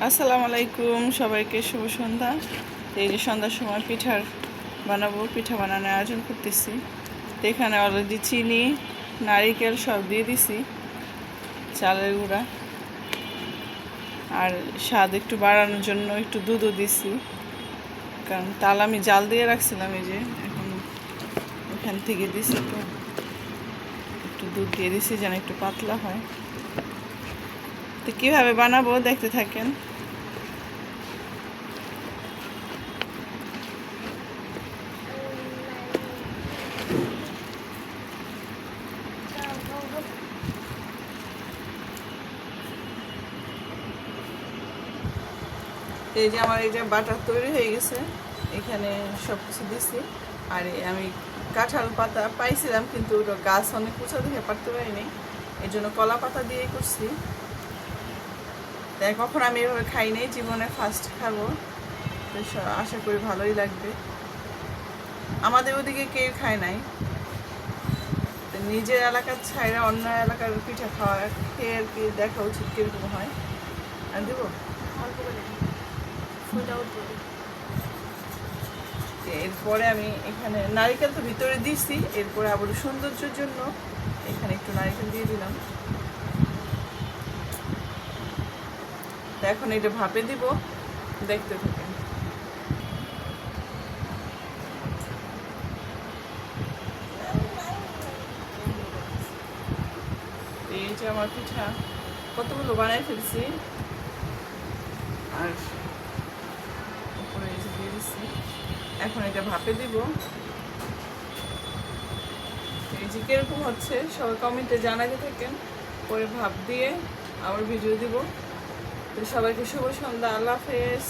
আসসালামু আলাইকুম, সবাইকে শুভ সন্ধ্যা। এই যে সন্ধ্যার সময় পিঠা বানানোর আয়োজন করতেছি। তো এখানে অলরেডি চিনি, নারিকেল সব দিয়ে দিছি, চালের গুঁড়া, আর স্বাদ একটু বাড়ানোর জন্য একটু দুধও দিছি, কারণ তাল আমি জাল দিয়ে রাখছিলাম। এই যে এখন এখান থেকে দিছি, একটু দুধ দিয়ে দিছি যেন একটু পাতলা হয়। তো কীভাবে বানাবো দেখতে থাকেন। এই যে আমার এই যে বাটার তৈরি হয়ে গেছে, এখানে সব কিছু দিছি। আর আমি কাঁঠাল পাতা পাইছিলাম, কিন্তু ওটা গাছ অনেক উঁচা দেখে পারতে পারিনি, এই জন্য কলা পাতা দিয়ে করছি। তাই কখন আমি এভাবে খাই নাই, জীবনে ফার্স্ট খাবো। তো আশা করি ভালোই লাগবে। আমাদের ওদিকে কেউ খায় নাই, তো নিজের এলাকার ছাইরা অন্য এলাকার পিঠা খাওয়া খেয়ে আর কি দেখা উচিত কীরকম হয়। আর দেবো এরপরে আমি এখানে নারিকেল তো ভিতরে দিয়েছি, এরপরে আবার সৌন্দর্যের জন্য এখানে একটু নারিকেল দিয়ে দিলাম। তো এখন এটা ভাপে দিব, দেখতে থাকেন। এই যে আমার পিঠা কতগুলো বানাই ফেলছি, আর উপরে দিয়ে দিচ্ছি। এখন এটা ভাপে দিব। এই যে কিরকম হচ্ছে সবাই কমেন্টে জানাতে থাকেন, পরে ভাপ দিয়ে আবার ভিডিও দিব। তো সবাইকে শুভ সন্ধ্যা, আল্লাহ হাফেজ।